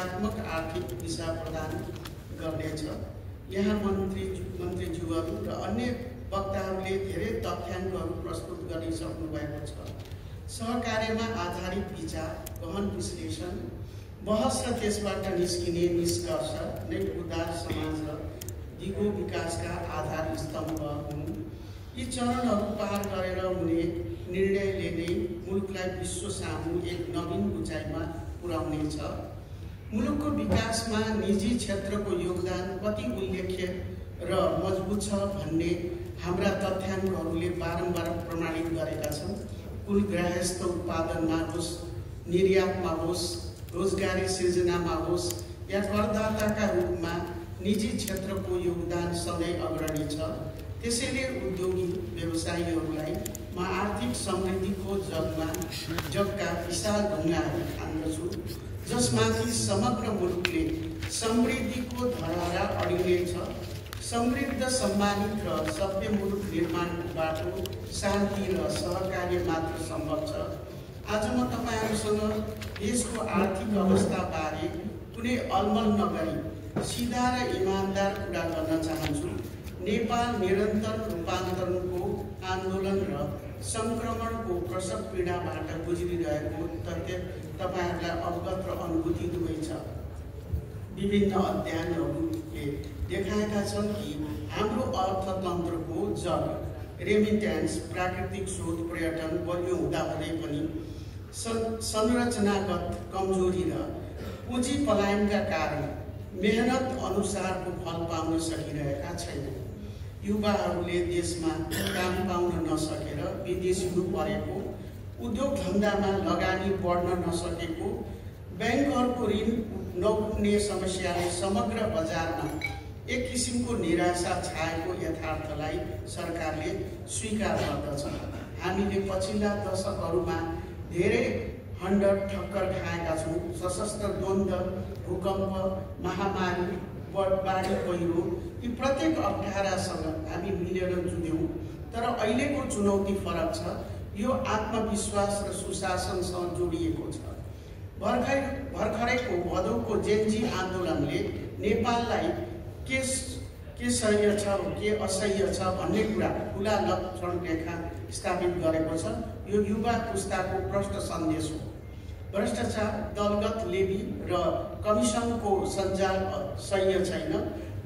सकारात्मक आर्थिक दिशा प्रदान गर्नेछ। यहाँ मन्त्रीज्यूहरू र अन्य वक्ताहरूले धेरै तथ्याङ्कहरू प्रस्तुत गरिसक्नु भएको छ। सहकार्यमा आधारित विचार, गहन विश्लेषण, बहस र त्यसबाट निस्किने निष्कर्ष नै उदार समाज र दिगो विकासका आधार स्तम्भ हुन्। यी चरणहरू पार गरेर हुने निर्णयले नै मुलुकलाई विश्व सामु एक नवीन उचाइमा पुर्याउनेछ। मुलुकको विकासमा निजी क्षेत्रको योगदान कति उल्लेख्य र मजबुत छ भन्ने हाम्रा तथ्याङ्कहरूले बारम्बार प्रमाणित गरेका छन्। कुल गृहस्थ उत्पादनमा होस्, निर्यातमा होस्, रोजगारी सृजनामा होस् या करदाताका रूपमा निजी क्षेत्रको योगदान सधैँ अग्रणी छ। त्यसैले उद्योगी व्यवसायीहरूलाई म आर्थिक समृद्धिको जगका विशाल ढुङ्गाहरू ठान्दछु, जसमाथि समग्र मुलुकले समृद्धिको धरहरा अडिनेछ। समृद्ध, सम्मानित र सभ्य मुलुक निर्माणको बाटो शान्ति र सहकार्य मात्र सम्भव छ। आज म तपाईहरुसँग देशको आर्थिक अवस्थाबारे कुनै अलमल नगरी सिधा र इमानदार कुरा गर्न चाहन्छु। नेपाल निरन्तर रूपान्तरणको आन्दोलन र संक्रमणको प्रसव पीडाबाट गुज्रिरहेको तथ्य तपाईहरुलाई अवगत र अनुभूति दुवै छ। विभिन्न अध्ययनहरूले देखाएका छन् कि हाम्रो अर्थतन्त्रको जड रेमिट्यान्स, प्राकृतिक स्रोत, पर्यटन बलियो हुँदाहुँदै पनि संरचनागत कमजोरी र पुँजी पलायनका कारण मेहनत अनुसारको फल पाउन सकिरहेका छैनन्। युवाहरूले देशमा काम पाउन नसकेर विदेशिनु परेको, उद्योग धन्दामा लगानी बढ्न नसकेको, बैंकहरूको ऋण नपुग्ने समस्याले समग्र बजारमा एक किसिमको निराशा छाएको यथार्थलाई सरकारले स्वीकार गर्दछ। हामीले पछिल्ला दशकहरूमा धेरै हन्डर ठक्कर खाएका छौँ। सशस्त्र द्वन्द्व, भूकम्प, महामारी, बाढी, पहिरो यी प्रत्येक अप्ठ्यारासँग हामी मिलेर जुध्यौँ। तर अहिलेको चुनौती फरक छ। यो आत्मविश्वास र सुशासनसँग जोडिएको छ। भर्खरैको भदौको जेनजी आन्दोलनले नेपाललाई के सह्य छ, के असह्य छ भन्ने कुरा खुला लक्षण रेखा स्थापित गरेको छ। यो युवा पुस्ताको प्रष्ट सन्देश हो। भ्रष्टाचार, दलगत लेबी र कमिसनको सञ्जाल सह्य छैन।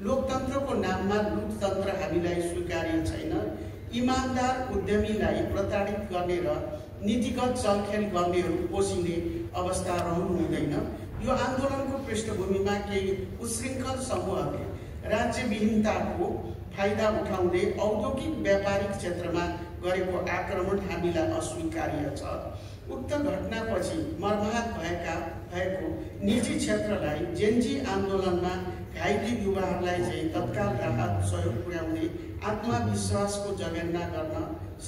लोकतन्त्रको नाममा लुटतन्त्र हामीलाई स्वीकार्य छैन। इमानदार उद्यमीलाई प्रताडित गर्ने र नीतिगत चलखेल गर्नेहरू पोषिने अवस्था रहनु हुँदैन। यो आन्दोलनको पृष्ठभूमिमा केही उच्छृङ्खल समूहहरूले राज्यविहीनताको फाइदा उठाउँदै औद्योगिक व्यापारिक क्षेत्रमा गरेको आक्रमण हामीलाई अस्वीकार्य छ। उक्त घटनापछि मर्माहत भएको निजी क्षेत्रलाई जेनजी आन्दोलनमा घाइते युवाहरूलाई चाहिँ तत्काल राहत सहयोग पुर्याउँदै आत्मविश्वासको जगेर्ना गर्न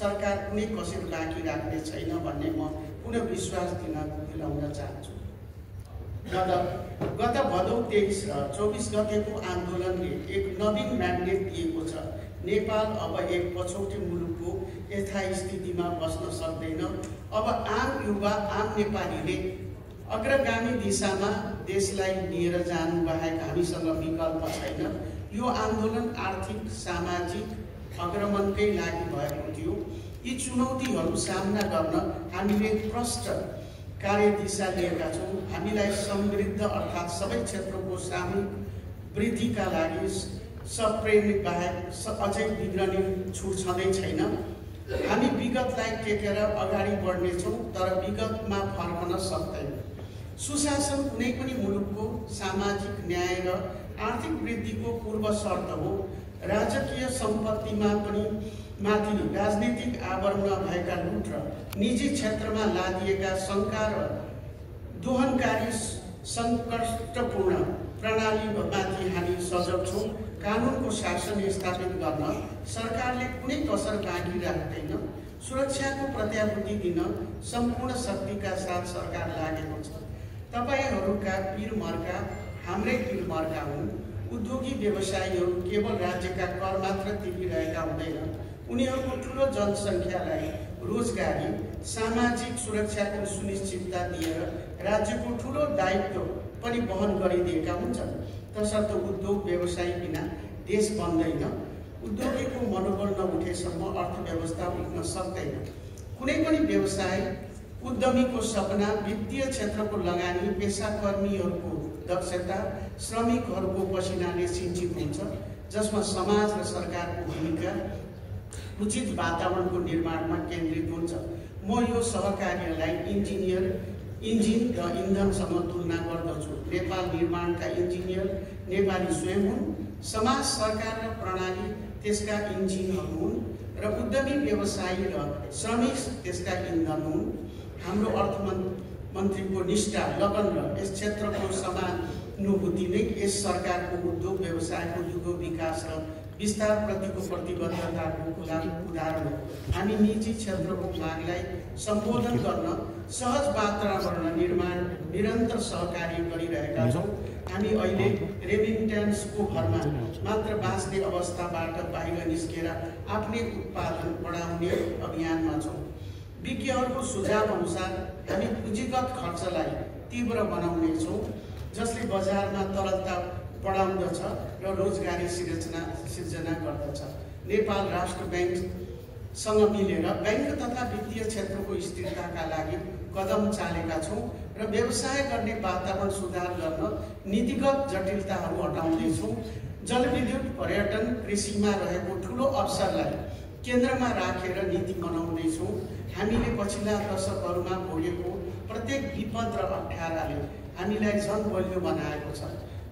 सरकार कुनै कसर बाँकी राख्ने छैन भन्ने म पुनः विश्वास दिलाउन चाहन्छु। गत भदौ 23 र 24 गतेको आन्दोलनले एक नवीन म्यान्डेट दिएको छ। नेपाल अब एक पछौटे मुलुकको यथास्थितिमा बस्न सक्दैन। अब आम युवा, आम नेपालीले अग्रगामी दिशामा देशलाई लिएर जानु बाहेक हामीसँग विकल्प छैन। यो आन्दोलन आर्थिक, सामाजिक अग्रमनकै लागि भएको थियो। यी चुनौतीहरू सामना गर्न हामीले प्रष्ट कार्यदिशा लिएका छौँ। हामीलाई समृद्ध अर्थात् सबै क्षेत्रको सामूहिक वृद्धिका लागि सप्रेरित बाहेक अझै बिग्रने छुट छँदै छैन। हामी विगतलाई टेकेर अगाडि बढ्नेछौँ, तर विगतमा फर्कन सक्दैनौँ। सुशासन कुनै पनि मुलुकको सामाजिक न्याय र आर्थिक वृद्धिको पूर्व शर्त हो। राजकीय सम्पत्तिमा पनि माथि राजनीतिक आवरणमा भएका लुट र निजी क्षेत्रमा लादिएका शङ्का र दोहनकारी सङ्कटपूर्ण प्रणालीमाथि हामी सजग छौँ। कानुनको शासन स्थापित गर्न सरकारले कुनै कसर बाँकी राख्दैन। सुरक्षाको प्रत्याभूति दिन सम्पूर्ण शक्तिका साथ सरकार लागेको छ। तपाईहरूका पीरमर्का हाम्रै पीरमर्का हुन्। उद्योगी व्यवसायीहरू केवल राज्यका कर मात्र तिरिरहेका हुँदैन। उनीहरूको ठुलो जनसङ्ख्यालाई रोजगारी, सामाजिक सुरक्षाको सुनिश्चितता दिएर राज्यको ठुलो दायित्व पनि वहन गरिदिएका हुन्छन्। तसर्थ उद्योग व्यवसाय बिना देश बन्दैन। उद्योगीको मनोबल नउठेसम्म अर्थव्यवस्था उठ्न सक्दैन। कुनै पनि व्यवसाय उद्यमीको सपना वित्तीय क्षेत्रको लगानी, पेसाकर्मीहरूको दक्षता, श्रमिकहरूको पसिनाले सिंचित हुन्छ, जसमा समाज र सरकारको भूमिका उचित वातावरणको निर्माणमा केन्द्रित हुन्छ। म यो सहकार्यलाई इन्जिन र इन्धनसँग तुलना गर्दछु। नेपाल निर्माणका इन्जिनियर नेपाली स्वयं हुन्, समाज, सरकार र प्रणाली त्यसका इन्जिनहरू हुन् र उद्यमी, व्यवसायी र श्रमिक त्यसका इन्धन हुन्। हाम्रो अर्थमन्त्रीको निष्ठा, लगन र यस क्षेत्रको समानुभूति नै यस सरकारको उद्योग व्यवसायको युगो विकास र विस्तारप्रतिको प्रतिबद्धताको उदाहरण हो। हामी निजी क्षेत्रको मागलाई सम्बोधन गर्न सहज वातावरण निर्माण निरन्तर सहकार्य गरिरहेका छौँ। हामी अहिले रेमिटेन्सको भरमा मात्र बाँच्ने अवस्थाबाट बाहिर निस्केर आफ्नै उत्पादन बढाउने अभियानमा छौँ। विज्ञहरूको सुझाव अनुसार हामी पुँजीगत खर्चलाई तीव्र बनाउनेछौँ, जसले बजारमा तरलता बढाउँदछ र रोजगारी सिर्जना गर्दछ। नेपाल राष्ट्र ब्याङ्कसँग मिलेर बैंक तथा वित्तीय क्षेत्रको स्थिरताका लागि कदम चालेका छौँ र व्यवसाय गर्ने वातावरण सुधार गर्न नीतिगत जटिलताहरू हटाउँदैछौँ। जलविद्युत, पर्यटन, कृषिमा रहेको ठुलो अवसरलाई केन्द्रमा राखेर नीति बनाउँदैछौँ। हामीले पछिल्ला दशकहरूमा भोगेको प्रत्येक विपद र अप्ठ्याराले हामीलाई झन बलियो बनाएको छ।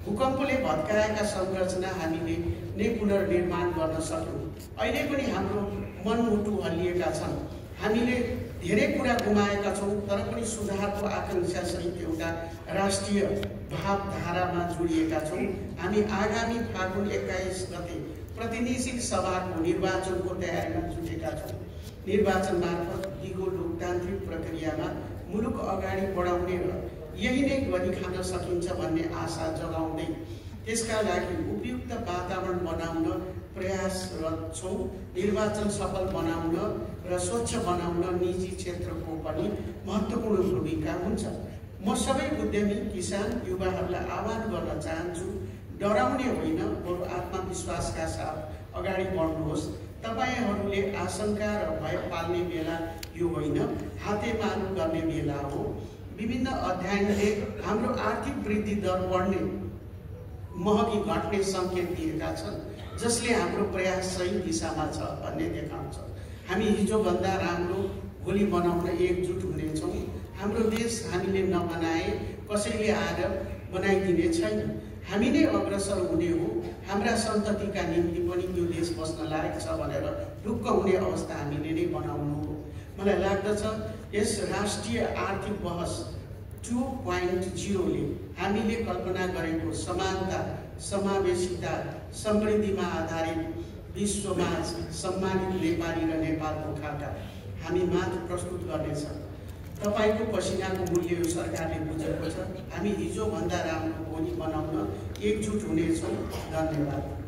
भूकम्पले भत्काएका संरचना हामीले नै पुनर्निर्माण गर्न सक्यौँ। अहिले पनि हाम्रो मनमुटु हल्लिएका छन्। हामीले धेरै कुरा गुमाएका छौँ, तर पनि सुधारको आकांक्षासहित एउटा राष्ट्रिय भावधारामा जोडिएका छौँ। हामी आगामी फागुन 21 गते प्रतिनिधि सभाको निर्वाचनको तयारीमा जुटेका छौँ। निर्वाचन मार्फत दिगो लोकतान्त्रिक प्रक्रियामा मुलुक अगाडि बढाउने र यही नै गरी खान सकिन्छ भन्ने आशा जगाउँदै त्यसका लागि उपयुक्त वातावरण बनाउन प्रयासरत छौँ। निर्वाचन सफल बनाउन र स्वच्छ बनाउन निजी क्षेत्रको पनि महत्त्वपूर्ण भूमिका हुन्छ। म सबै उद्यमी, किसान, युवाहरूलाई आह्वान गर्न चाहन्छु, डराउने होइन, बरु आत्मविश्वासका साथ अगाडि बढ्नुहोस्। तपाईँहरूले आशंका र भय पाल्ने बेला यो होइन, हातेमालो गर्ने बेला हो। विभिन्न अध्ययनले हाम्रो आर्थिक वृद्धि दर बढ्ने, महँगी घट्ने सङ्केत दिएका छन्, जसले हाम्रो प्रयास सही दिशामा छ भन्ने देखाउँछ। हामी हिजोभन्दा राम्रो भोलि बनाउन एकजुट हुनेछौँ। हाम्रो देश हामीले नबनाए कसैले आएर बनाइदिने छैन। हामी नै अग्रसर हुने हो। हाम्रा सन्ततिका निम्ति पनि त्यो देश बस्न लायक छ भनेर ढुक्क हुने अवस्था हामीले नै बनाउनु हो। मलाई लाग्दछ यस राष्ट्रिय आर्थिक बहस 2.0ले हामीले कल्पना गरेको समानता, समावेशिता, समृद्धिमा आधारित विश्वमा सम्मानित नेपाली र नेपालको खाका हामी माथि प्रस्तुत गर्नेछ। तपाईँको पसिनाको मूल्य यो सरकारले बुझेको छ। हामी हिजोभन्दा राम्रो भोलि बनाउन एकजुट हुनेछौँ। धन्यवाद।